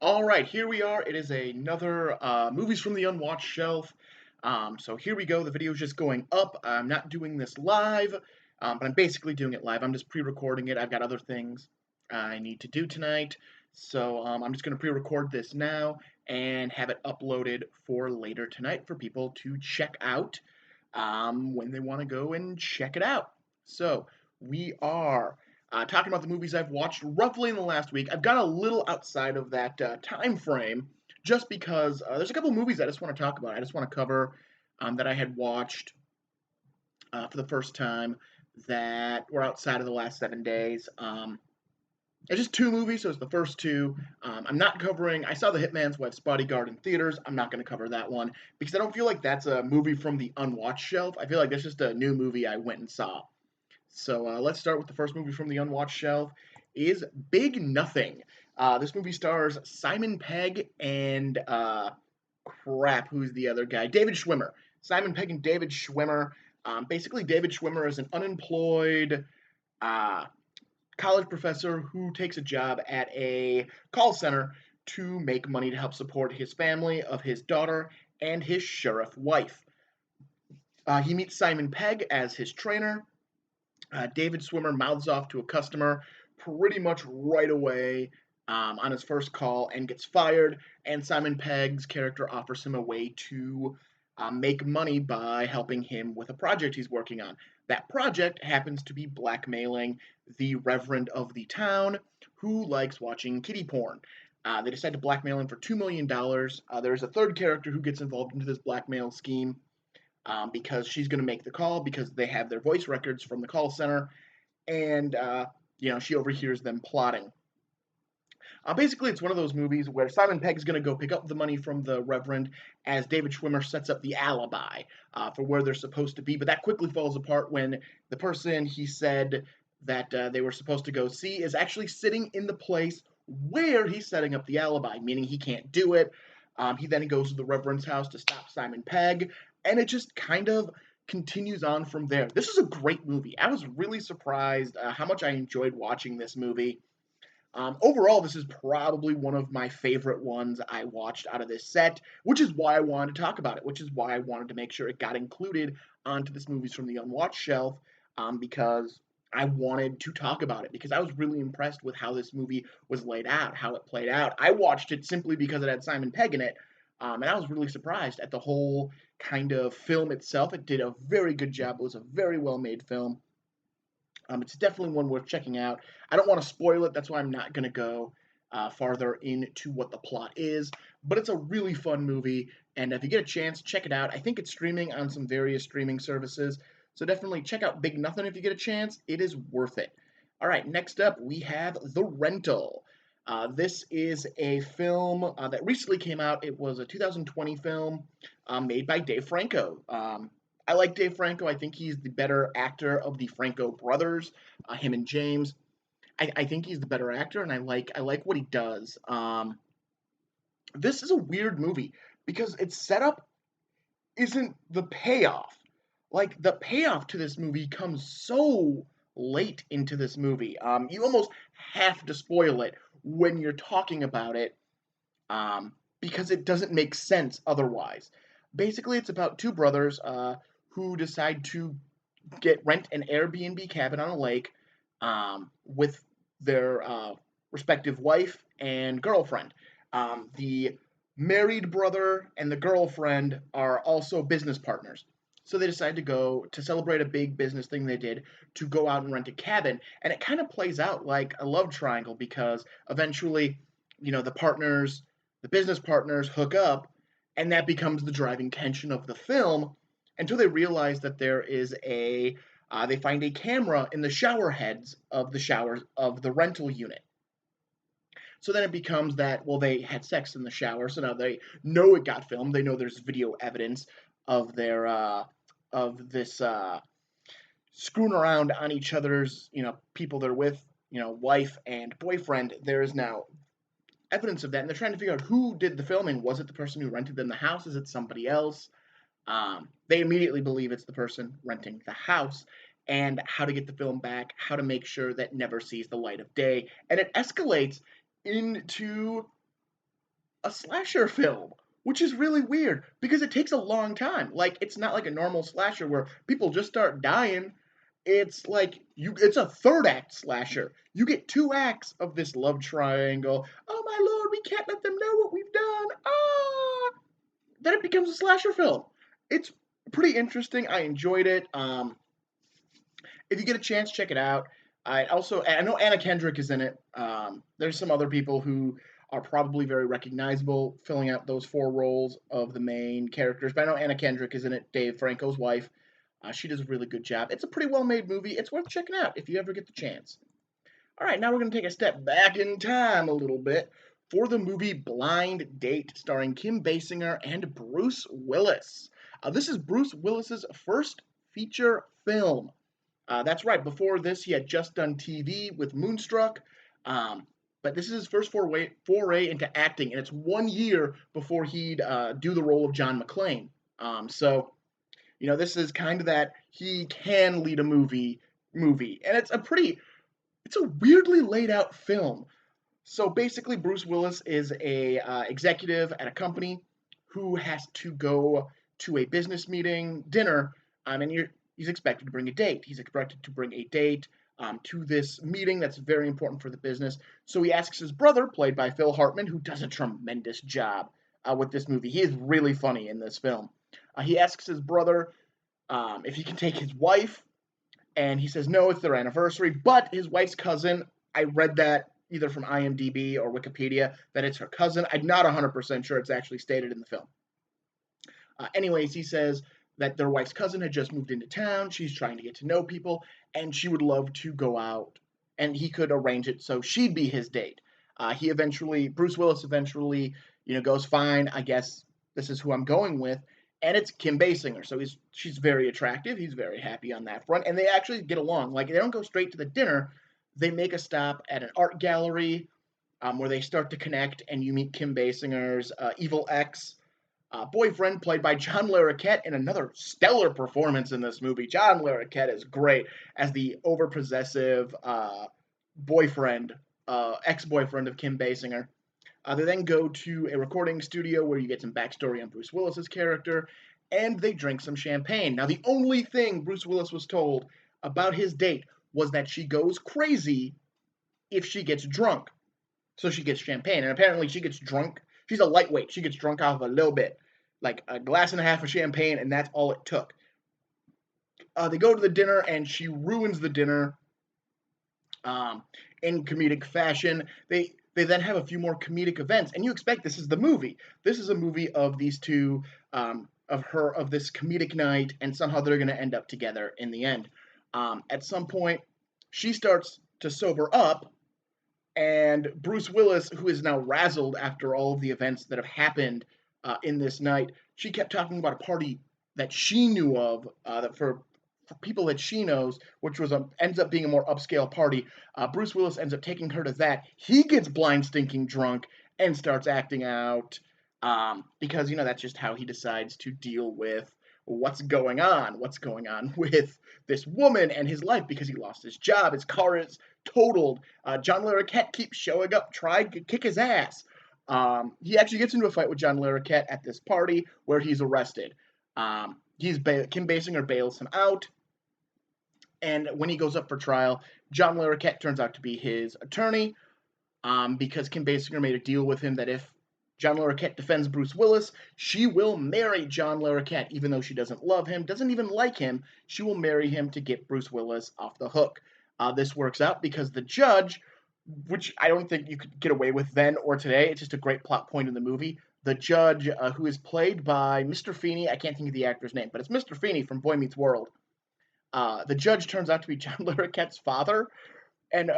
All right, here we are. It is another movies from the Unwatched shelf. So here we go. The video is just going up. I'm not doing this live, but I'm basically doing it live. I'm just pre-recording it. I've got other things I need to do tonight, so I'm just going to pre-record this now and have it uploaded for later tonight for people to check out when they want to go and check it out. So we are talking about the movies I've watched roughly in the last week. I've gone a little outside of that time frame just because there's a couple movies I just want to talk about. I just want to cover that I had watched for the first time that were outside of the last 7 days. It's just two movies, so it's the first two. I'm not covering. I saw The Hitman's Wife's Bodyguard in theaters. I'm not going to cover that one because I don't feel like that's a movie from the Unwatched shelf. I feel like that's just a new movie I went and saw. So let's start with the first movie from the Unwatched shelf. Is Big Nothing. This movie stars Simon Pegg and crap, who's the other guy? David Schwimmer. Simon Pegg and David Schwimmer. Basically, David Schwimmer is an unemployed uh, college professor who takes a job at a call center to make money to help support his family of his daughter and his sheriff wife. He meets Simon Pegg as his trainer. David Schwimmer mouths off to a customer pretty much right away on his first call and gets fired. And Simon Pegg's character offers him a way to make money by helping him with a project he's working on. That project happens to be blackmailing the reverend of the town who likes watching kiddie porn. They decide to blackmail him for $2 million. There's a third character who gets involved into this blackmail scheme because she's going to make the call because they have their voice records from the call center, and she overhears them plotting. Basically, it's one of those movies where Simon Pegg's going to go pick up the money from the Reverend as David Schwimmer sets up the alibi for where they're supposed to be. But that quickly falls apart when the person he said that they were supposed to go see is actually sitting in the place where he's setting up the alibi, meaning he can't do it. He then goes to the Reverend's house to stop Simon Pegg, and it just kind of continues on from there. This is a great movie. I was really surprised how much I enjoyed watching this movie. Overall, this is probably one of my favorite ones I watched out of this set, which is why I wanted to talk about it, which is why I wanted to make sure it got included onto this Movies from the Unwatched shelf, because I wanted to talk about it, because I was really impressed with how this movie was laid out, how it played out. I watched it simply because it had Simon Pegg in it, and I was really surprised at the whole kind of film itself. It did a very good job. It was a very well made film. It's definitely one worth checking out. I don't want to spoil it, that's why I'm not going to go farther into what the plot is, but it's a really fun movie, and if you get a chance, check it out. I think it's streaming on some various streaming services, so definitely check out Big Nothing if you get a chance. It is worth it. All right, next up we have The Rental. This is a film that recently came out. It was a 2020 film made by Dave Franco. I like Dave Franco. I think he's the better actor of the Franco brothers, him and James. I think he's the better actor, and I like what he does. This is a weird movie because its setup isn't the payoff. Like the payoff to this movie comes so late into this movie. You almost have to spoil it when you're talking about it because it doesn't make sense otherwise. Basically, it's about two brothers who decide to get rent an Airbnb cabin on a lake with their respective wife and girlfriend. The married brother and the girlfriend are also business partners. So they decide to go to celebrate a big business thing they did to go out and rent a cabin. And it kind of plays out like a love triangle because eventually, the business partners hook up, and that becomes the driving tension of the film until they realize that they find a camera in the shower heads of the showers of the rental unit. So then it becomes that, well, they had sex in the shower, so now they know it got filmed. They know there's video evidence of their of this screwing around on each other's, people they're with, wife and boyfriend. There is now evidence of that, and they're trying to figure out who did the filming. Was it the person who rented them the house? Is it somebody else? They immediately believe it's the person renting the house, and how to get the film back, how to make sure that never sees the light of day. And it escalates into a slasher film, which is really weird because it takes a long time. Like it's not like a normal slasher where people just start dying. It's like it's a third act slasher. You get 2 acts of this love triangle. Oh my lord, we can't let them know what we've done. Ah, then it becomes a slasher film. It's pretty interesting. I enjoyed it. If you get a chance, check it out. I know Anna Kendrick is in it. There's some other people who are probably very recognizable filling out those 4 roles of the main characters. But I know Anna Kendrick is in it, Dave Franco's wife. She does a really good job. It's a pretty well made movie. It's worth checking out if you ever get the chance. All right, now we're going to take a step back in time a little bit for the movie Blind Date, starring Kim Basinger and Bruce Willis. This is Bruce Willis's first feature film. That's right. Before this, he had just done TV with Moonstruck. Um, but this is his first foray into acting, and it's 1 year before he'd do the role of John McClane. So this is kind of that he can lead a movie, and it's a weirdly laid out film. So basically, Bruce Willis is a executive at a company who has to go to a business meeting dinner, and he's expected to bring a date. He's expected to bring a date to this meeting that's very important for the business. So he asks his brother, played by Phil Hartman, who does a tremendous job with this movie. He is really funny in this film. He asks his brother if he can take his wife, and he says no, it's their anniversary. But his wife's cousin, I read that either from IMDb or Wikipedia that it's her cousin. I'm not 100% sure it's actually stated in the film. Anyways, he says that their wife's cousin had just moved into town. She's trying to get to know people, and she would love to go out, and he could arrange it so she'd be his date. Bruce Willis eventually, goes, fine, I guess this is who I'm going with, and it's Kim Basinger. So she's very attractive. He's very happy on that front, and they actually get along. Like they don't go straight to the dinner. They make a stop at an art gallery where they start to connect, and you meet Kim Basinger's evil ex boyfriend, played by John Larroquette, in another stellar performance in this movie. John Larroquette is great as the overpossessive boyfriend, ex-boyfriend of Kim Basinger. They then go to a recording studio where you get some backstory on Bruce Willis's character, and they drink some champagne. Now, the only thing Bruce Willis was told about his date was that she goes crazy if she gets drunk. So she gets champagne, and apparently she gets drunk. She's a lightweight. She gets drunk off of a little bit, like a glass and a half of champagne, and that's all it took. They go to the dinner, and she ruins the dinner in comedic fashion. They then have a few more comedic events, and you expect this is the movie. This is a movie of these two, of this comedic night, and somehow they're going to end up together in the end. At some point, she starts to sober up, and Bruce Willis, who is now razzled after all of the events that have happened in this night, she kept talking about a party that she knew of that for people that she knows, which ends up being a more upscale party. Bruce Willis ends up taking her to that. He gets blind, stinking drunk and starts acting out because that's just how he decides to deal with what's going on with this woman and his life, because he lost his job, his car is totaled. John Larroquette keeps showing up, trying to kick his ass. He actually gets into a fight with John Larroquette at this party where he's arrested. Kim Basinger bails him out, and when he goes up for trial, John Larroquette turns out to be his attorney, because Kim Basinger made a deal with him that if John Larroquette defends Bruce Willis, she will marry John Larroquette, even though she doesn't love him, doesn't even like him. She will marry him to get Bruce Willis off the hook. This works out because the judge, which I don't think you could get away with then or today, it's just a great plot point in the movie. The judge, who is played by Mr. Feeney, I can't think of the actor's name, but it's Mr. Feeney from Boy Meets World. The judge turns out to be John Larroquette's father, and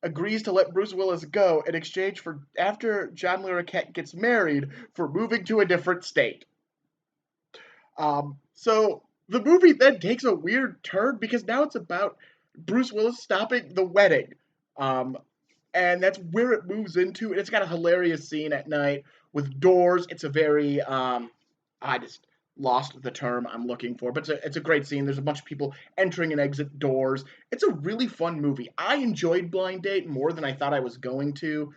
agrees to let Bruce Willis go in exchange for, after John Larroquette gets married, for moving to a different state. So the movie then takes a weird turn because now it's about Bruce Willis stopping the wedding. And that's where it moves into. And it's got a hilarious scene at night with doors. It's a very, I just lost the term I'm looking for, but it's a great scene. There's a bunch of people entering and exit doors. It's a really fun movie. I enjoyed Blind Date more than I thought I was going to.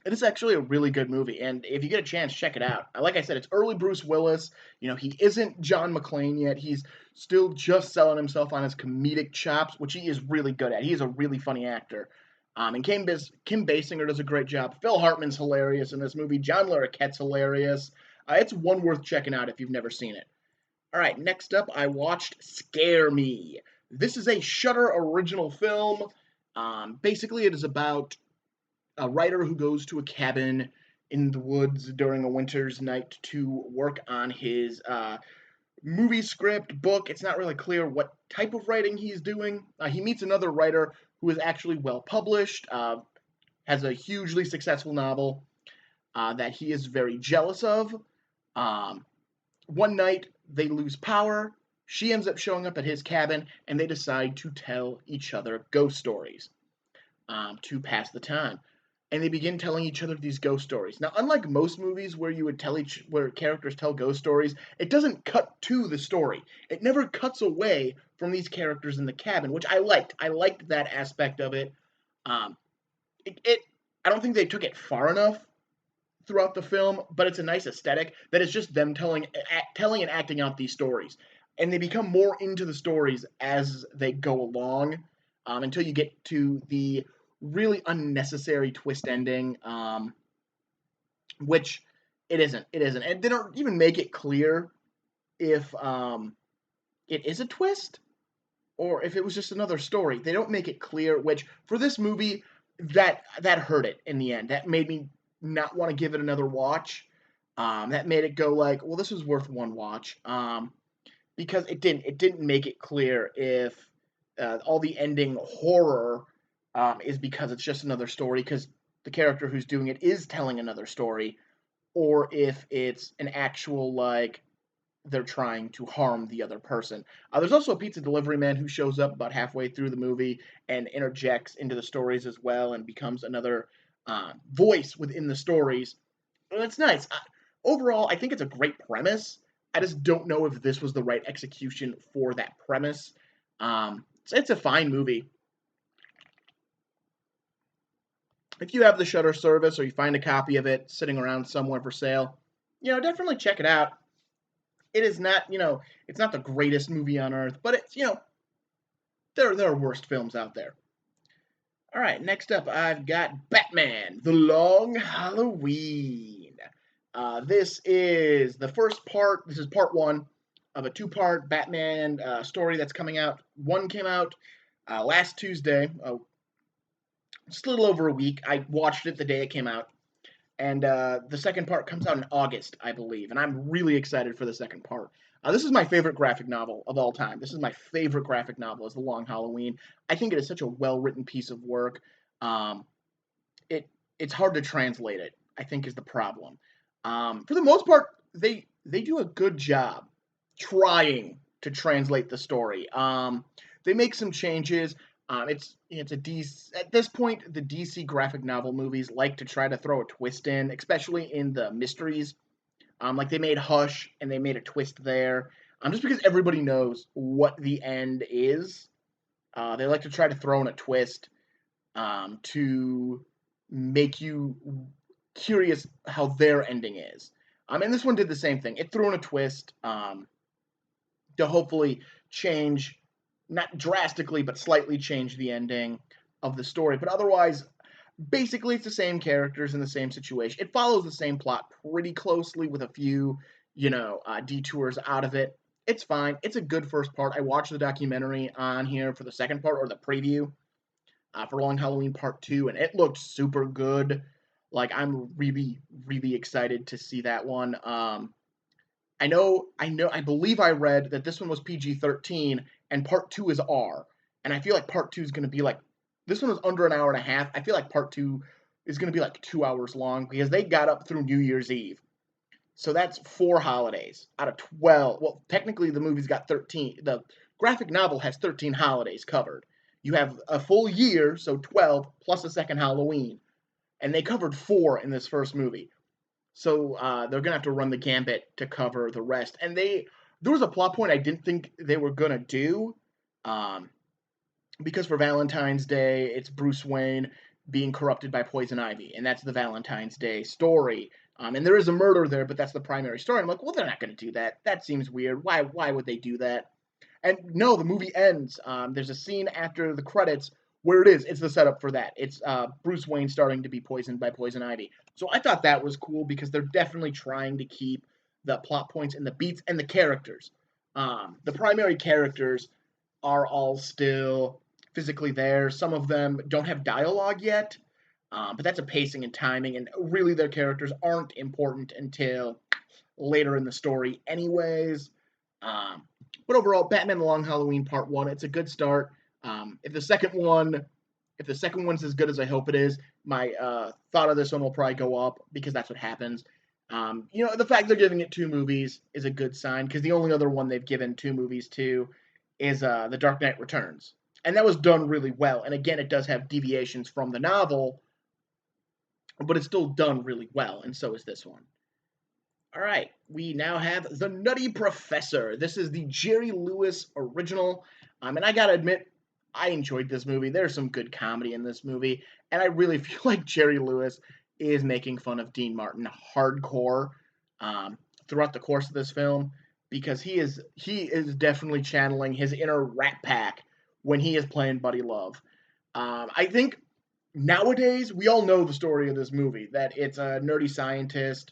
It is actually a really good movie, and if you get a chance, check it out. Like I said, it's early Bruce Willis. He isn't John McClane yet. He's still just selling himself on his comedic chops, which he is really good at. He is a really funny actor. And Kim Basinger does a great job. Phil Hartman's hilarious in this movie. John Larroquette's hilarious. It's one worth checking out if you've never seen it. All right, next up, I watched Scare Me. This is a Shudder original film. Basically, it is about a writer who goes to a cabin in the woods during a winter's night to work on his movie script, book. It's not really clear what type of writing he's doing. He meets another writer who is actually well published, has a hugely successful novel that he is very jealous of. Um, One night, they lose power. She ends up showing up at his cabin, and they decide to tell each other ghost stories to pass the time. And they begin telling each other these ghost stories. Now, unlike most movies where where characters tell ghost stories, it doesn't cut to the story. It never cuts away from these characters in the cabin, which I liked. I liked that aspect of it. Um, it I don't think they took it far enough throughout the film, but it's a nice aesthetic that is just them telling and acting out these stories, and they become more into the stories as they go along, until you get to the really unnecessary twist ending, which it isn't, and they don't even make it clear if it is a twist or if it was just another story. They don't make it clear, which for this movie, that hurt it in the end. That made me not want to give it another watch. That made it go like, well, this was worth one watch. Because it didn't make it clear if all the ending horror is because it's just another story because the character who's doing it is telling another story, or if it's an actual like they're trying to harm the other person. There's also a pizza delivery man who shows up about halfway through the movie and interjects into the stories as well and becomes another voice within the stories. And it's nice. Overall, I think it's a great premise. I just don't know if this was the right execution for that premise. It's a fine movie. If you have the Shutter service or you find a copy of it sitting around somewhere for sale, definitely check it out. It is not, it's not the greatest movie on earth, but it's, there are worst films out there. All right, next up, I've got Batman: The Long Halloween. This is the first part. This is part one of a two-part Batman story that's coming out. One came out last Tuesday, just a little over a week. I watched it the day it came out. And the second part comes out in August, I believe, and I'm really excited for the second part. This is my favorite graphic novel of all time. This is my favorite graphic novel, is The Long Halloween. I think it is such a well-written piece of work. Um, it's hard to translate it, I think, is the problem. For the most part, they do a good job trying to translate the story. They make some changes. It's a DC at this point. The DC graphic novel movies like to try to throw a twist in, especially in the mysteries. Like they made Hush and they made a twist there. Just because everybody knows what the end is, they like to try to throw in a twist to make you curious how their ending is. And this one did the same thing. It threw in a twist to hopefully change, not drastically, but slightly change the ending of the story. But otherwise, basically, it's the same characters in the same situation. It follows the same plot pretty closely with a few, detours out of it. It's fine. It's a good first part. I watched the documentary on here for the second part, or the preview for Long Halloween Part 2, and it looked super good. Like, I'm really, really excited to see that one. I believe I read that this one was PG-13 and part two is R. And I feel like part two is going to be like, this one was under an hour and a half. I feel like part two is going to be like 2 hours long because they got up through New Year's Eve. So that's 4 holidays out of 12. Well, technically the movie's got 13. The graphic novel has 13 holidays covered. You have a full year, so 12 plus a second Halloween. And they covered 4 in this first movie. So they're gonna have to run the gambit to cover the rest. And there was a plot point I didn't think they were gonna do, because for Valentine's Day it's Bruce Wayne being corrupted by poison ivy, and that's the Valentine's Day story. And there is a murder there, but that's the primary story. I'm like, well, they're not going to do that. That seems weird. Why would they do that? And no, the movie ends. There's a scene after the credits where it is. It's the setup for that. It's Bruce Wayne starting to be poisoned by poison ivy. So I thought that was cool because they're definitely trying to keep the plot points and the beats and the characters. The primary characters are all still physically there. Some of them don't have dialogue yet, but that's a pacing and timing, and really their characters aren't important until later in the story, anyways. Um, but overall, Batman: The Long Halloween Part One, it's a good start. If the second one's as good as I hope it is, my thought of this one will probably go up because that's what happens. The fact they're giving it two movies is a good sign because the only other one they've given two movies to is The Dark Knight Returns, and that was done really well. And again, it does have deviations from the novel, but it's still done really well, and so is this one. All right, we now have The Nutty Professor. This is the Jerry Lewis original, and I gotta admit, I enjoyed this movie. There's some good comedy in this movie, and I really feel like Jerry Lewis is making fun of Dean Martin hardcore um, throughout the course of this film because he is definitely channeling his inner Rat Pack when he is playing Buddy Love. I think nowadays we all know the story of this movie that it's a nerdy scientist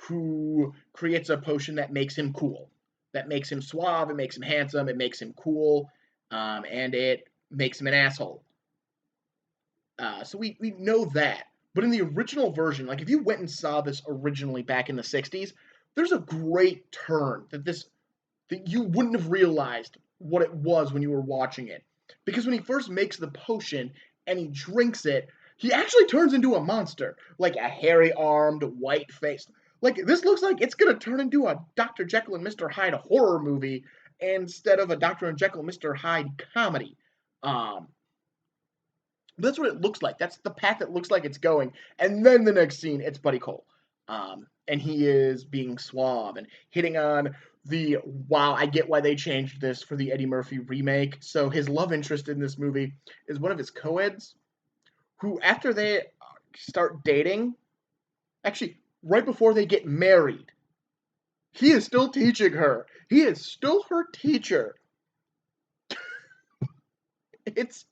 who creates a potion that makes him cool, that makes him suave, it makes him handsome, it makes him cool, and it makes him an asshole. So we know that. But in the original version, like if you went and saw this originally back in the 60s, there's a great turn that you wouldn't have realized what it was when you were watching it. Because when he first makes the potion and he drinks it, he actually turns into a monster, like a hairy armed, white faced. Like this looks like it's gonna turn into a Dr. Jekyll and Mr. Hyde horror movie instead of a Dr. and Jekyll and Mr. Hyde comedy. Um, that's what it looks like. That's the path it looks like it's going. And then the next scene, it's Buddy Cole. And he is being suave and hitting on the wow, I get why they changed this for the Eddie Murphy remake. So his love interest in this movie is one of his co-eds who, after they start dating, actually, right before they get married, he is still teaching her. He is still her teacher. It's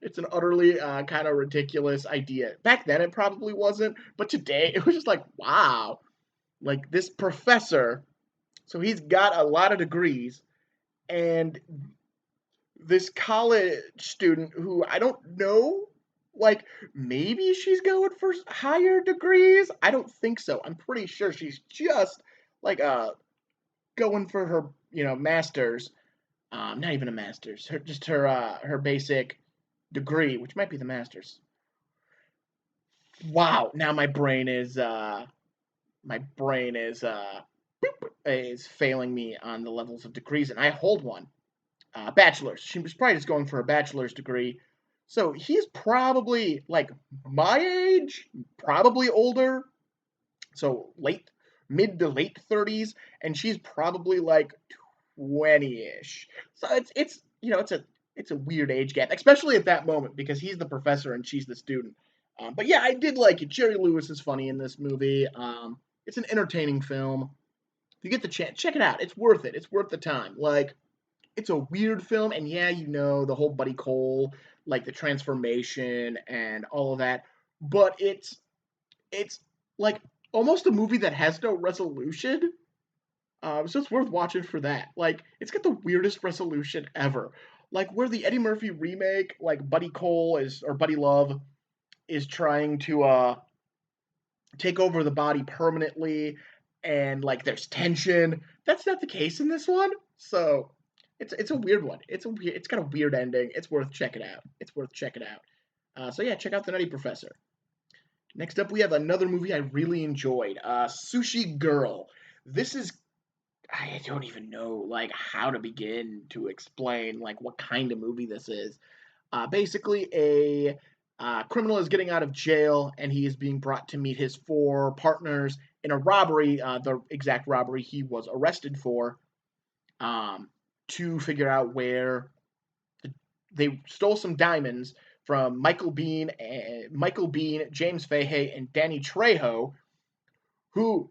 It's an utterly kind of ridiculous idea. Back then, it probably wasn't, but today, it was just like, wow. Like, this professor, so he's got a lot of degrees, and this college student who I don't know, like, maybe she's going for higher degrees? I don't think so. I'm pretty sure she's just, like, going for her, master's. Not even a master's, her basic degree, which might be the master's. Wow, now my brain is failing me on the levels of degrees, and I hold one. Bachelor's. She was probably just going for a bachelor's degree. So he's probably like my age, probably older. So mid to late 30s, and she's probably like 20-ish. So it's a weird age gap, especially at that moment because he's the professor and she's the student. But yeah, I did like it. Jerry Lewis is funny in this movie. It's an entertaining film. If you get the chance, check it out. It's worth it. It's worth the time. Like, it's a weird film, and yeah, the whole Buddy Cole, like the transformation and all of that. But it's like almost a movie that has no resolution. So it's worth watching for that. Like, it's got the weirdest resolution ever. Like, where the Eddie Murphy remake, like Buddy Cole or Buddy Love is trying to take over the body permanently, and like there's tension. That's not the case in this one. So it's a weird one. It's got a weird ending. It's worth checking out. It's worth checking out. So yeah, check out The Nutty Professor. Next up, we have another movie I really enjoyed, Sushi Girl. This is I don't even know like how to begin to explain like what kind of movie this is. Basically, a criminal is getting out of jail and he is being brought to meet his four partners in a robbery, the exact robbery he was arrested for, to figure out where they stole some diamonds from Michael Bean, James Fahey, and Danny Trejo, who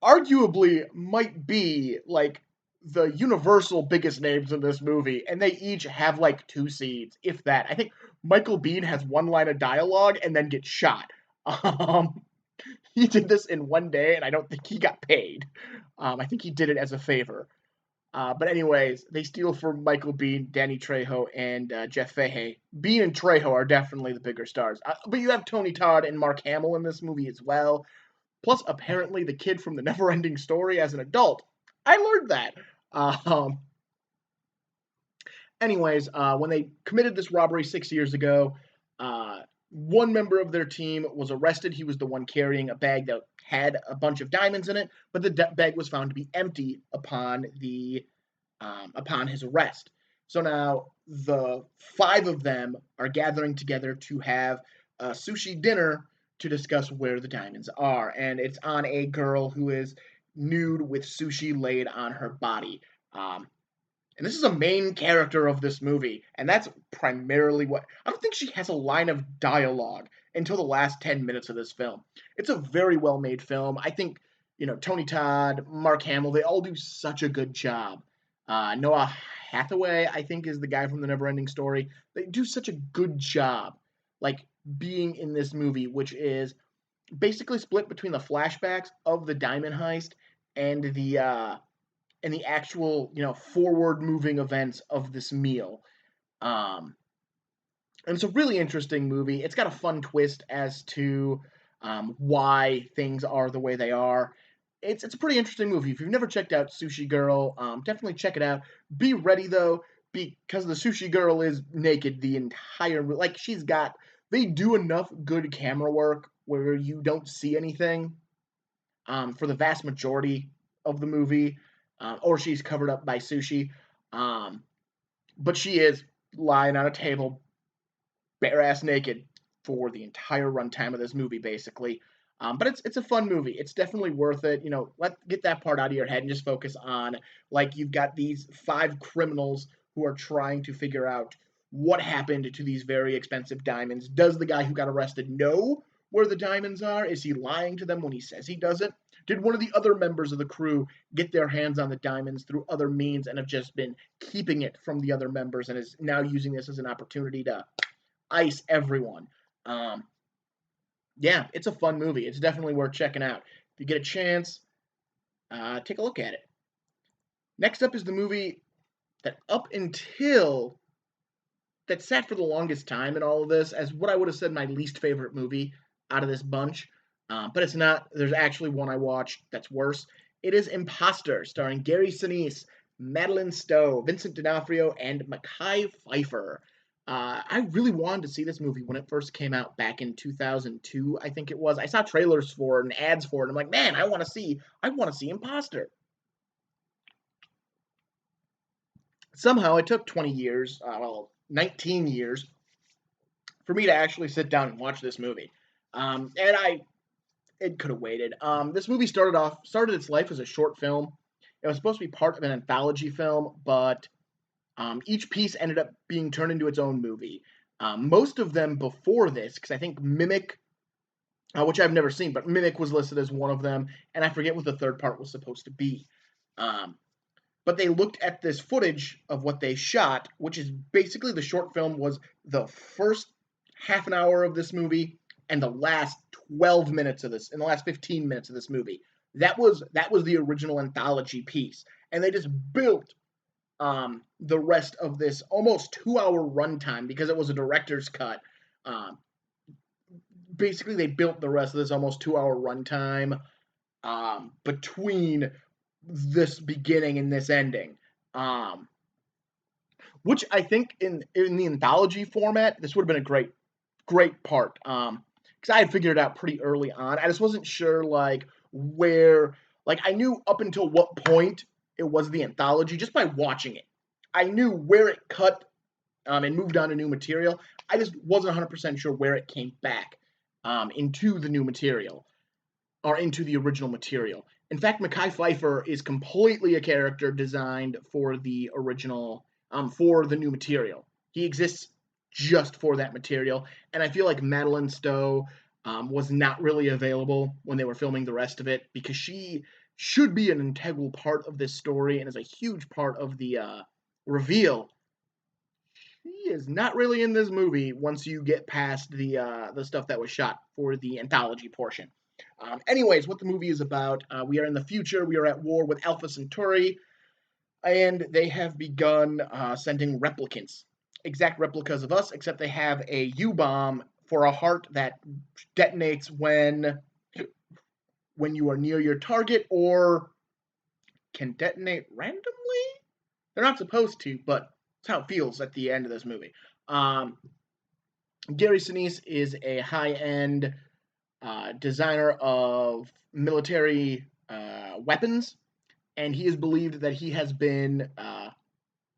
arguably might be like the universal biggest names in this movie, and they each have like two scenes, if that. I think Michael Bean has one line of dialogue and then gets shot. Um, he did this in one day, and I don't think he got paid. I think he did it as a favor. But anyways, they steal from Michael Bean, Danny Trejo, and Jeff Fahey. Bean and Trejo are definitely the bigger stars. But you have Tony Todd and Mark Hamill in this movie as well. Plus, apparently, the kid from the Neverending Story as an adult. I learned that. Um, when they committed this robbery 6 years ago, one member of their team was arrested. He was the one carrying a bag that had a bunch of diamonds in it, but the bag was found to be empty upon his arrest. So now the five of them are gathering together to have a sushi dinner to discuss where the diamonds are, and it's on a girl who is nude with sushi laid on her body. And this is a main character of this movie, and that's primarily what I don't think she has a line of dialogue until the last 10 minutes of this film. It's a very well made film. I think, Tony Todd, Mark Hamill, they all do such a good job. Noah Hathaway, I think, is the guy from the Neverending Story. They do such a good job, like being in this movie, which is basically split between the flashbacks of the diamond heist and the actual forward moving events of this meal. Um, and it's a really interesting movie. It's got a fun twist as to why things are the way they are. It's a pretty interesting movie. If you've never checked out Sushi Girl, definitely check it out. Be ready though, because the Sushi Girl is naked the entire like she's got. They do enough good camera work where you don't see anything for the vast majority of the movie, or she's covered up by sushi. Um, but she is lying on a table, bare ass naked, for the entire runtime of this movie, basically. But it's a fun movie. It's definitely worth it. Get that part out of your head and just focus on like you've got these five criminals who are trying to figure out what happened to these very expensive diamonds. Does the guy who got arrested know where the diamonds are? Is he lying to them when he says he doesn't? Did one of the other members of the crew get their hands on the diamonds through other means and have just been keeping it from the other members and is now using this as an opportunity to ice everyone? Um, yeah, it's a fun movie. It's definitely worth checking out. If you get a chance, take a look at it. Next up is the movie that up until that sat for the longest time in all of this as what I would have said my least favorite movie out of this bunch. But it's not. There's actually one I watched that's worse. It is Imposter, starring Gary Sinise, Madeline Stowe, Vincent D'Onofrio, and Mekhi Phifer. I really wanted to see this movie when it first came out back in 2002, I think it was. I saw trailers for it and ads for it. And I'm like, man, I want to see Imposter. Somehow it took 20 years, 19 years, for me to actually sit down and watch this movie. It could have waited. This movie started its life as a short film. It was supposed to be part of an anthology film, but each piece ended up being turned into its own movie. Most of them before this, because I think Mimic, which I've never seen, but Mimic was listed as one of them, and I forget what the third part was supposed to be. But they looked at this footage of what they shot, which is basically the short film was the first half an hour of this movie and the last 12 minutes of this, in the last 15 minutes of this movie. That was the original anthology piece, and they just built the rest of this almost 2 hour runtime because it was a director's cut. Um, Basically, they built the rest of this almost 2 hour runtime between this beginning and this ending. Which I think in the anthology format, this would have been a great part. Because I had figured it out pretty early on. I just wasn't sure like where, like I knew up until what point it was the anthology just by watching it. I knew where it cut and moved on to new material. I just wasn't 100% sure where it came back into the new material or into the original material. In fact, Mekhi Phifer is completely a character designed for the original, for the new material. He exists just for that material. And I feel like Madeline Stowe was not really available when they were filming the rest of it because she should be an integral part of this story and is a huge part of the reveal. She is not really in this movie once you get past the stuff that was shot for the anthology portion. Anyways, what the movie is about, we are in the future. We are at war with Alpha Centauri, and they have begun sending replicants, exact replicas of us, except they have a U-bomb for a heart that detonates when you are near your target or can detonate randomly. They're not supposed to, but it's how it feels at the end of this movie. Um, Gary Sinise is a high-end designer of military weapons, and he is believed that he has been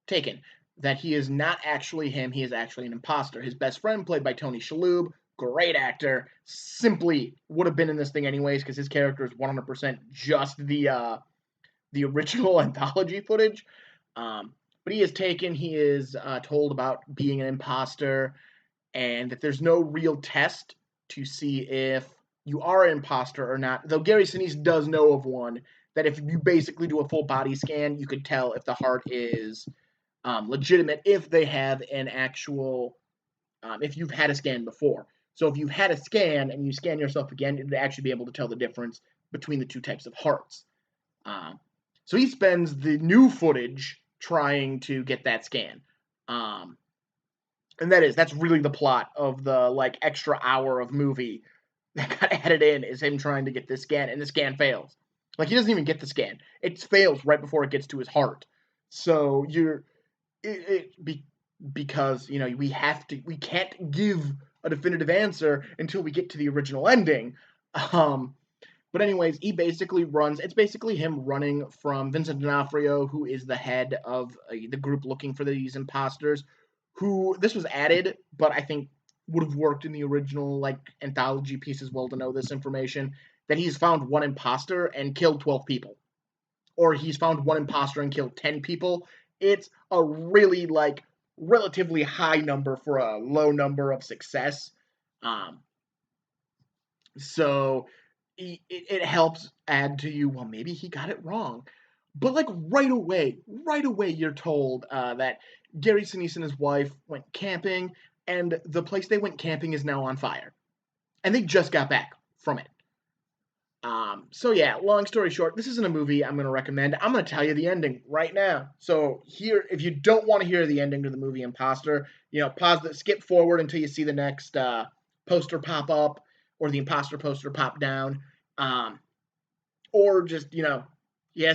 taken. That he is not actually him, he is actually an imposter. His best friend, played by Tony Shalhoub, great actor, simply would have been in this thing anyways because his character is 100% just the original anthology footage. But he is taken, he is told about being an imposter, and that there's no real test to see if you are an imposter or not. Though Gary Sinise does know of one that if you basically do a full body scan, you could tell if the heart is legitimate if they have an actual, if you've had a scan before. So if you've had a scan and you scan yourself again, you'd actually be able to tell the difference between the two types of hearts. Um, so he spends the new footage trying to get that scan. Um, and that's really the plot of the like extra hour of movie that got added in is him trying to get this scan, and the scan fails. Like he doesn't even get the scan; it fails right before it gets to his heart. So because we can't give a definitive answer until we get to the original ending. Um, but anyways, he basically runs. It's basically him running from Vincent D'Onofrio, who is the head of the group looking for these imposters. Who this was added, but I think would have worked in the original like anthology piece as well to know this information. That he's found one imposter and killed 12 people, or he's found one imposter and killed 10 people. It's a really like relatively high number for a low number of success. Um, so it helps add to you, well, maybe he got it wrong. But like right away, you're told that Gary Sinise and his wife went camping, and the place they went camping is now on fire, and they just got back from it. So yeah, long story short, this isn't a movie I'm gonna recommend. I'm gonna tell you the ending right now. So here, if you don't want to hear the ending to the movie Imposter, pause the skip forward until you see the next poster pop up or the imposter poster pop down, um, or just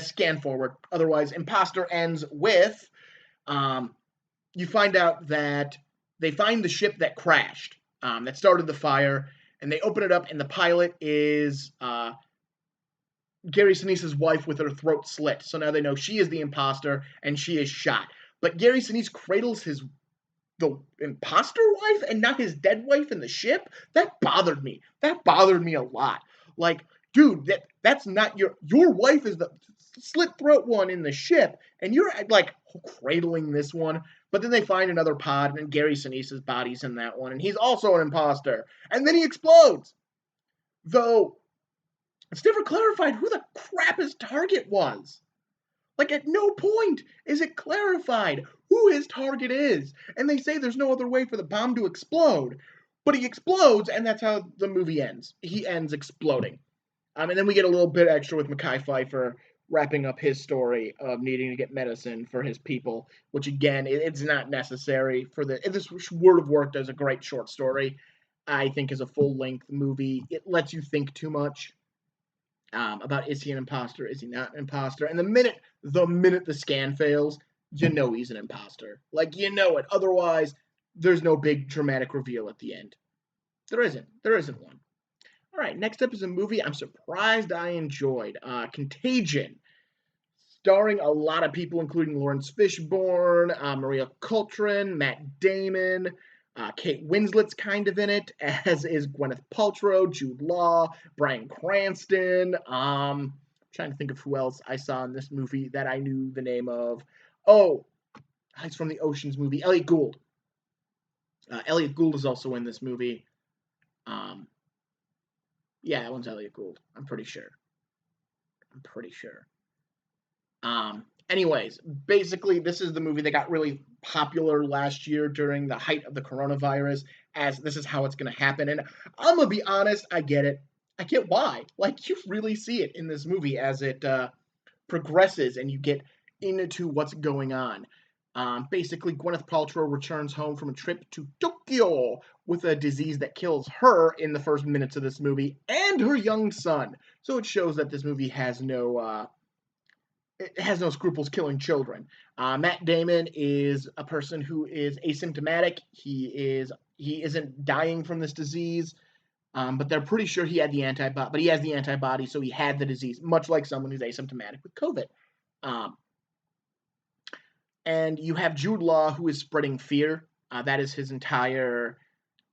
scan forward. Otherwise, Imposter ends with um, you find out that they find the ship that crashed, that started the fire, and they open it up, and the pilot is Gary Sinise's wife with her throat slit. So now they know she is the imposter and she is shot. But Gary Sinise cradles the imposter wife and not his dead wife in the ship. That bothered me. That bothered me a lot. Like, dude, that's not your wife is the slit throat one in the ship, and you're like cradling this one. But then they find another pod, and Gary Sinise's body's in that one, and he's also an imposter. And then he explodes. Though it's never clarified who the crap his target was. Like, at no point is it clarified who his target is. And they say there's no other way for the bomb to explode. But he explodes, and that's how the movie ends. He ends exploding. And then we get a little bit extra with Mekhi Phifer wrapping up his story of needing to get medicine for his people, which, again, it's not necessary for this would have worked as a great short story. I think as a full-length movie, it lets you think too much about is he an imposter, is he not an imposter, and the minute the scan fails, you know he's an imposter. Like, you know it. Otherwise, there's no big dramatic reveal at the end. There isn't one. All right, next up is a movie I'm surprised I enjoyed, Contagion, starring a lot of people, including Lawrence Fishburne, Maria Coltrane, Matt Damon, Kate Winslet's kind of in it, as is Gwyneth Paltrow, Jude Law, Bryan Cranston. Trying to think of who else I saw in this movie that I knew the name of. Oh, he's from the Ocean's movie, Elliot Gould. Elliot Gould is also in this movie. Um, yeah, that one's Elliot Gould. I'm pretty sure. I'm pretty sure. Anyways, basically, this is the movie that got really popular last year during the height of the coronavirus, as this is how it's going to happen. And I'm going to be honest, I get it. I get why. Like, you really see it in this movie as it progresses and you get into what's going on. Basically, Gwyneth Paltrow returns home from a trip to Tokyo with a disease that kills her in the first minutes of this movie and her young son. So it shows that this movie has no scruples killing children. Matt Damon is a person who is asymptomatic. He isn't dying from this disease, but they're pretty sure he had the antibody. But he has the antibody, so he had the disease, much like someone who's asymptomatic with COVID. Um, and you have Jude Law, who is spreading fear. That is his entire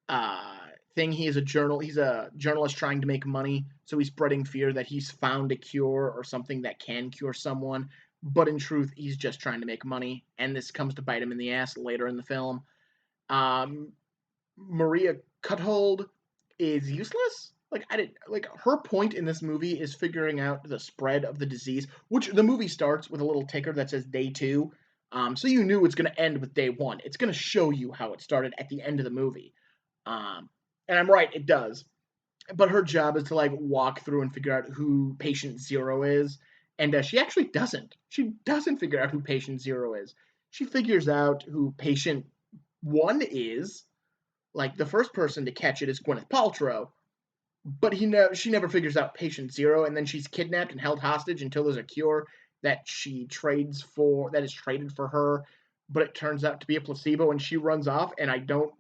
uh, thing. He's a journalist trying to make money, so he's spreading fear that he's found a cure or something that can cure someone. But in truth, he's just trying to make money, and this comes to bite him in the ass later in the film. Um, Maria Cuthold is useless. Like I did, like her point in this movie is figuring out the spread of the disease, which the movie starts with a little ticker that says day two. So you knew it's going to end with day one. It's going to show you how it started at the end of the movie. Um, and I'm right, it does. But her job is to like walk through and figure out who patient zero is. And she actually doesn't. She doesn't figure out who patient zero is. She figures out who patient one is. Like the first person to catch it is Gwyneth Paltrow, but she never figures out patient zero, and then she's kidnapped and held hostage until there's a cure that is traded for her, but it turns out to be a placebo, and she runs off. And I don't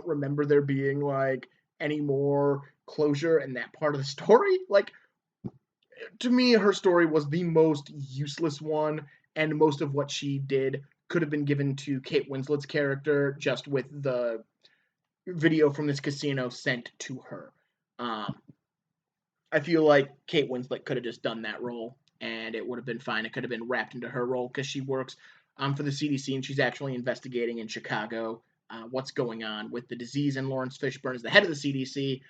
remember there being like any more closure in that part of the story. Like to me, her story was the most useless one, and most of what she did could have been given to Kate Winslet's character, just with the video from this casino sent to her. Um, I feel like Kate Winslet could have just done that role, and it would have been fine. It could have been wrapped into her role because she works for the CDC, and she's actually investigating in Chicago what's going on with the disease. And Lawrence Fishburne is the head of the CDC.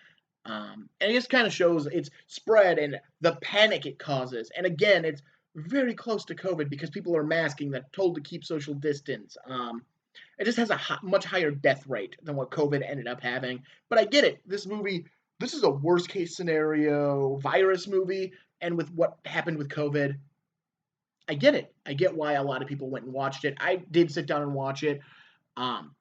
And it just kind of shows its spread and the panic it causes. And again, it's very close to COVID because people are masking, they're told to keep social distance. It just has a much higher death rate than what COVID ended up having. But I get it. This is a worst case scenario virus movie. And with what happened with COVID, I get it. I get why a lot of people went and watched it. I did sit down and watch it. Um,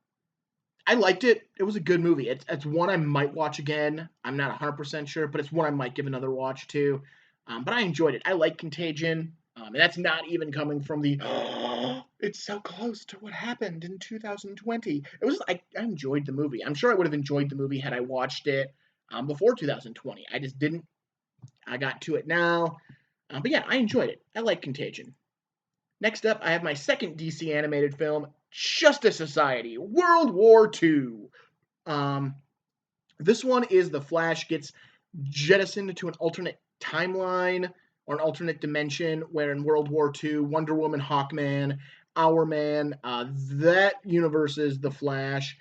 I liked it. It was a good movie. It's one I might watch again. I'm not 100% sure, but it's one I might give another watch to. But I enjoyed it. I like Contagion. And that's not even coming from the, it's so close to what happened in 2020. It was, I enjoyed the movie. I'm sure I would have enjoyed the movie had I watched it before 2020. I just didn't. I got to it now. But yeah, I enjoyed it. I like Contagion. Next up, I have my second DC animated film, Justice Society, World War II. Um, this one is the Flash gets jettisoned to an alternate timeline or an alternate dimension where in World War II, Wonder Woman, Hawkman, Hourman, that universe is the Flash,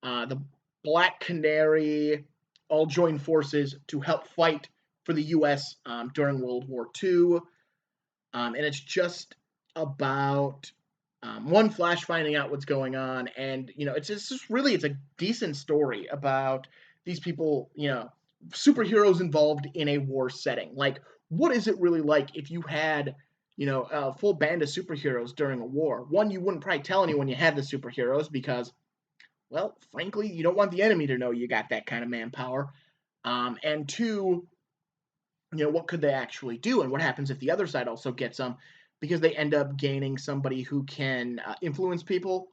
the Black Canary all join forces to help fight for the U.S. During World War II. And it's just about one Flash finding out what's going on, and it's a decent story about these people, superheroes involved in a war setting. Like, what is it really like if you had, a full band of superheroes during a war? One, you wouldn't probably tell anyone you had the superheroes because, well, frankly, you don't want the enemy to know you got that kind of manpower. And two, what could they actually do, and what happens if the other side also gets them, because they end up gaining somebody who can influence people,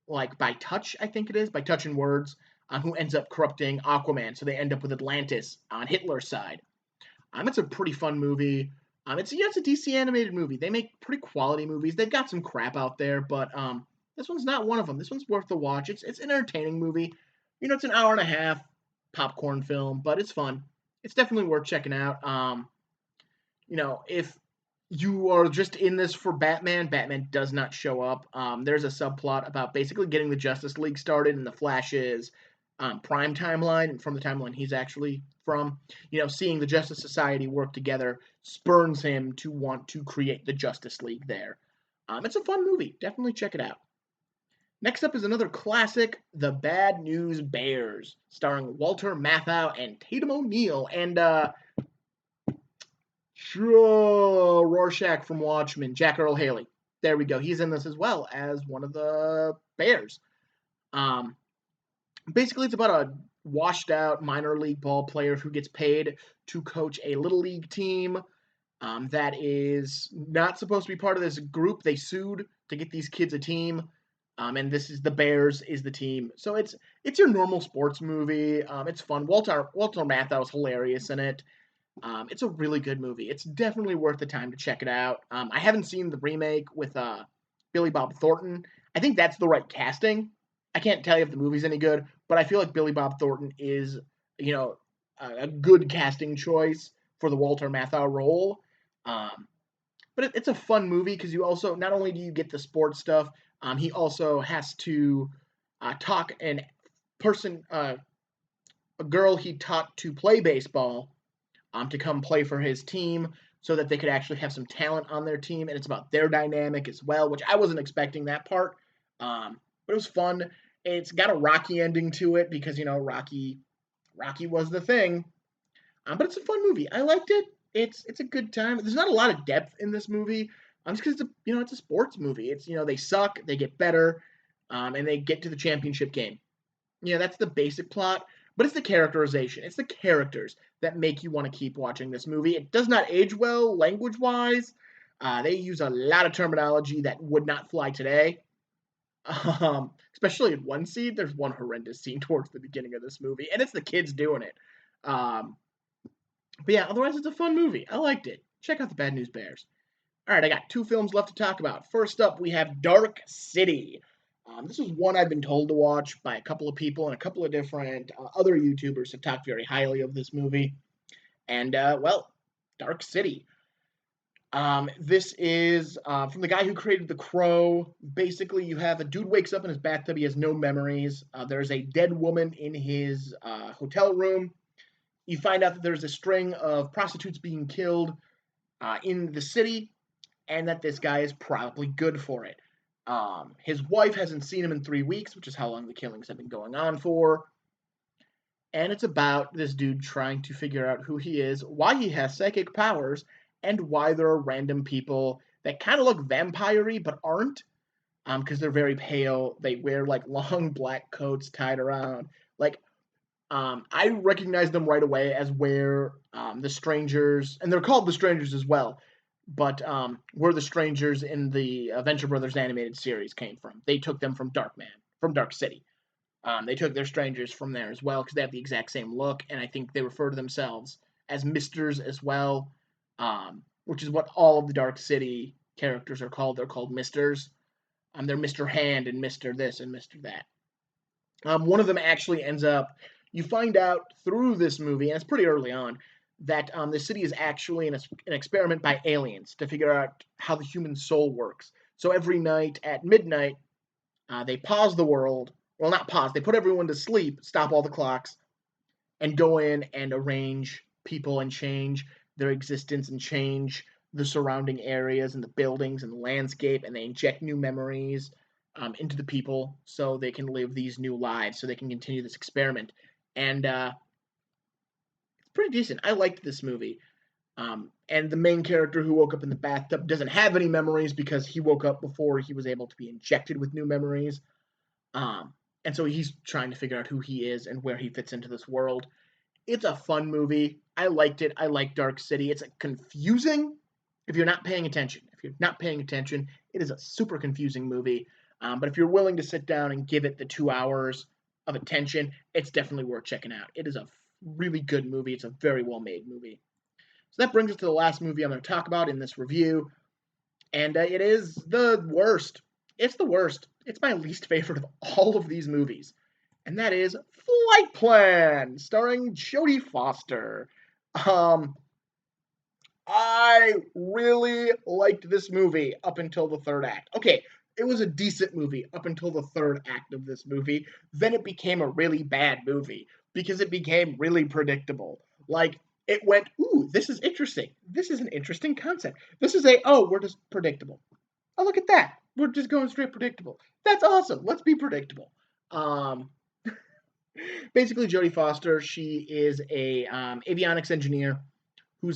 like by touch, I think it is, by touch and words, who ends up corrupting Aquaman, so they end up with Atlantis on Hitler's side. It's a pretty fun movie. It's a DC animated movie. They make pretty quality movies. They've got some crap out there, but this one's not one of them. This one's worth the watch. It's an entertaining movie. It's an hour and a half popcorn film, but it's fun. It's definitely worth checking out. If you are just in this for Batman. Batman does not show up. There's a subplot about basically getting the Justice League started in the Flash's prime timeline, and from the timeline he's actually from. Seeing the Justice Society work together spurns him to want to create the Justice League there. It's a fun movie. Definitely check it out. Next up is another classic, The Bad News Bears, starring Walter Matthau and Tatum O'Neal. And sure, Rorschach from Watchmen, Jack Earl Haley. There we go. He's in this as well as one of the bears. Um, Basically, it's about a washed out minor league ball player who gets paid to coach a little league team that is not supposed to be part of this group. They sued to get these kids a team. And this is the Bears is the team, so it's your normal sports movie. It's fun. Walter Matthau is hilarious in it. It's a really good movie. It's definitely worth the time to check it out. I haven't seen the remake with Billy Bob Thornton. I think that's the right casting. I can't tell you if the movie's any good, but I feel like Billy Bob Thornton is, you know, a good casting choice for the Walter Matthau role. Um, but it's a fun movie because you also not only do you get the sports stuff, he also has to talk person, a girl he taught to play baseball to come play for his team so that they could actually have some talent on their team, and it's about their dynamic as well, which I wasn't expecting that part. But it was fun. It's got a Rocky ending to it because Rocky was the thing. But it's a fun movie. I liked it. It's a good time. There's not a lot of depth in this movie, just because it's a sports movie. It's they suck, they get better, and they get to the championship game. That's the basic plot, but it's the characterization. It's the characters that make you want to keep watching this movie. It does not age well language wise. They use a lot of terminology that would not fly today. Especially in one scene, there's one horrendous scene towards the beginning of this movie, and it's the kids doing it. But yeah, otherwise it's a fun movie. I liked it. Check out the Bad News Bears. All right, I got two films left to talk about. First up, we have Dark City. This is one I've been told to watch by a couple of people, and a couple of different other YouTubers have talked very highly of this movie. And, well, Dark City. This is from the guy who created The Crow. Basically, you have a dude wakes up in his bathtub. He has no memories. There's a dead woman in his hotel room. You find out that there's a string of prostitutes being killed in the city, and that this guy is probably good for it. His wife hasn't seen him in 3 weeks, which is how long the killings have been going on for. And it's about this dude trying to figure out who he is, why he has psychic powers, and why there are random people that kind of look vampire-y but aren't, because they're very pale. They wear like long black coats tied around. Like, I recognized them right away as where the strangers, and they're called the strangers as well, but where the strangers in the Venture Brothers animated series came from. They took them from from Dark City. They took their strangers from there as well because they have the exact same look, and I think they refer to themselves as Misters as well, which is what all of the Dark City characters are called. They're called Misters. They're Mr. Hand and Mr. This and Mr. That. One of them actually ends up. You find out through this movie, and it's pretty early on, that the city is actually an experiment by aliens to figure out how the human soul works. So every night at midnight, they pause the world. Well, not pause. They put everyone to sleep, stop all the clocks, and go in and arrange people and change their existence and change the surrounding areas and the buildings and the landscape, and they inject new memories into the people so they can live these new lives, so they can continue this experiment. And it's pretty decent. I liked this movie. And the main character who woke up in the bathtub doesn't have any memories because he woke up before he was able to be injected with new memories. Um, and so he's trying to figure out who he is and where he fits into this world. It's a fun movie. I liked it. I like Dark City. It's confusing if you're not paying attention. If you're not paying attention, it is a super confusing movie. But if you're willing to sit down and give it the 2 hours of attention, it's definitely worth checking out. It is a really good movie. It's a very well made movie. So that brings us to the last movie I'm going to talk about in this review, and it is the worst. It's the worst. It's my least favorite of all of these movies, and that is Flight Plan, starring Jodie Foster. Um, I really liked this movie up until the third act. Okay, it was a decent movie up until the third act of this movie. Then it became a really bad movie because it became really predictable. Like, it went, ooh, this is interesting. This is an interesting concept. This is we're just predictable. Oh, look at that. We're just going straight predictable. That's awesome. Let's be predictable. Um, Basically, Jodie Foster, she is a avionics engineer who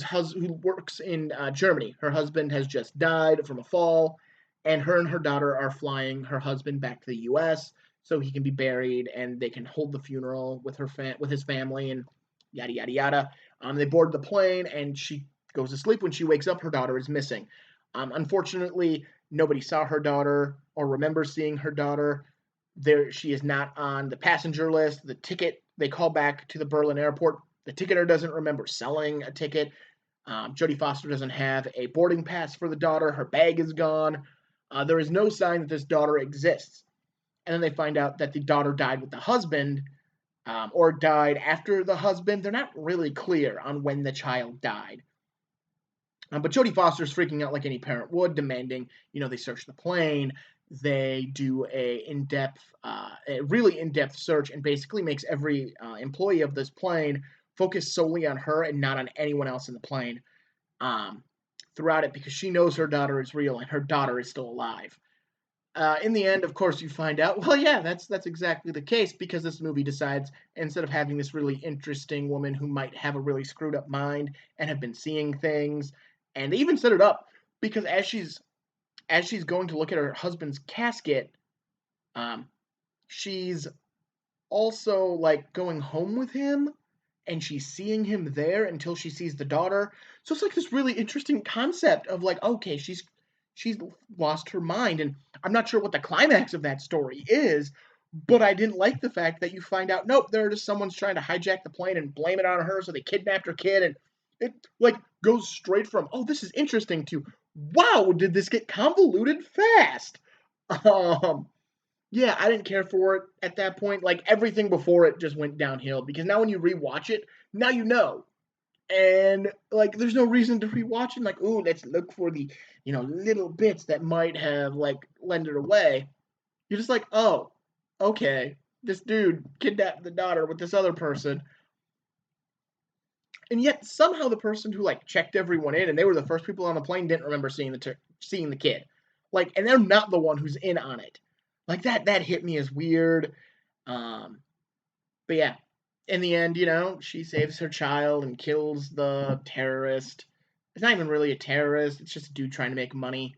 works in Germany. Her husband has just died from a fall, and her daughter are flying her husband back to the U.S. so he can be buried, and they can hold the funeral with with his family, and yada yada yada. They board the plane, and she goes to sleep. When she wakes up, her daughter is missing. Unfortunately, nobody saw her daughter or remembers seeing her daughter. There, she is not on the passenger list. The ticket they call back to the Berlin airport. The ticketer doesn't remember selling a ticket. Jodie Foster doesn't have a boarding pass for the daughter. Her bag is gone. There is no sign that this daughter exists. And then they find out that the daughter died with the husband, or died after the husband. They're not really clear on when the child died. But Jodie Foster's freaking out like any parent would, demanding, they search the plane, they do a really in-depth search, and basically makes every employee of this plane focus solely on her and not on anyone else in the plane um, throughout it because she knows her daughter is real and her daughter is still alive. In the end, of course, you find out. Well, yeah, that's exactly the case because this movie decides instead of having this really interesting woman who might have a really screwed up mind and have been seeing things, and they even set it up because as she's going to look at her husband's casket, um, she's also like going home with him and she's seeing him there until she sees the daughter. So it's like this really interesting concept of like, okay, she's lost her mind, and I'm not sure what the climax of that story is, but I didn't like the fact that you find out, nope, there just someone's trying to hijack the plane and blame it on her, so they kidnapped her kid, and it like goes straight from, oh, this is interesting to, wow, did this get convoluted fast? Um, yeah, I didn't care for it at that point. Like everything before it just went downhill because now when you rewatch it, now you know. And like there's no reason to rewatch it. Like, ooh, let's look for the, little bits that might have like lend it away. You're just like, oh, okay. This dude kidnapped the daughter with this other person. And yet somehow the person who like checked everyone in and they were the first people on the plane didn't remember seeing the kid. Like, and they're not the one who's in on it. Like that hit me as weird. Um, but yeah, in the end, she saves her child and kills the terrorist. It's not even really a terrorist. It's just a dude trying to make money.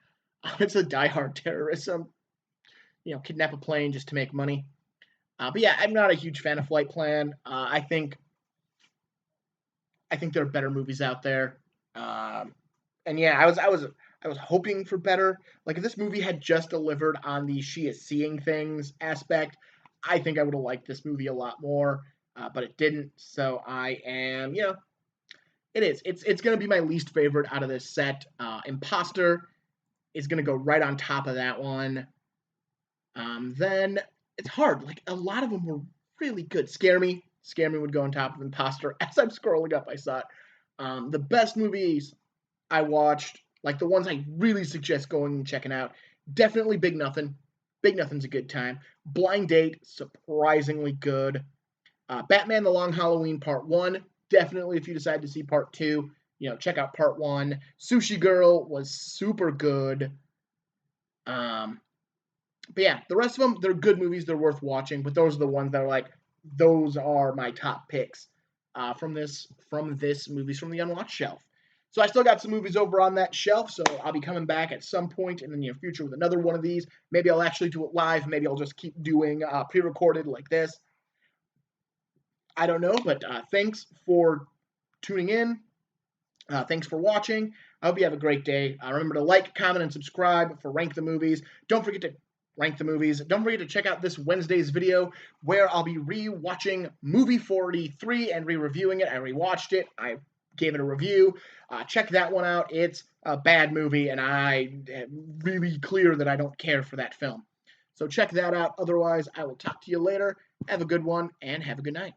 It's a diehard terrorist. Kidnap a plane just to make money. But yeah, I'm not a huge fan of Flight Plan. I think there are better movies out there. And yeah, I was hoping for better. Like if this movie had just delivered on the she is seeing things aspect, I think I would have liked this movie a lot more. But it didn't. So I am, it is. It's gonna be my least favorite out of this set. Imposter is gonna go right on top of that one. Then it's hard. Like a lot of them were really good. Scare Me would go on top of Imposter. As I'm scrolling up, I saw it. The best movies I watched, like the ones I really suggest going and checking out, definitely Big Nothing. Big Nothing's a good time. Blind Date, surprisingly good. Batman: The Long Halloween Part One, definitely if you decide to see Part Two, check out Part One. Sushi Girl was super good. Um, but yeah, the rest of them, they're good movies. They're worth watching. But those are the ones that are like, those are my top picks from this movies from the Unwatched shelf. So I still got some movies over on that shelf. So I'll be coming back at some point in the near future with another one of these. Maybe I'll actually do it live. Maybe I'll just keep doing pre-recorded like this. I don't know, but thanks for tuning in. Thanks for watching. I hope you have a great day. Remember to like, comment, and subscribe for Rank the Movies. Don't forget to rank the movies. Don't forget to check out this Wednesday's video where I'll be re-watching Movie 43 and re-reviewing it. I re-watched it. I gave it a review. Check that one out. It's a bad movie, and I am really clear that I don't care for that film. So check that out. Otherwise, I will talk to you later. Have a good one, and have a good night.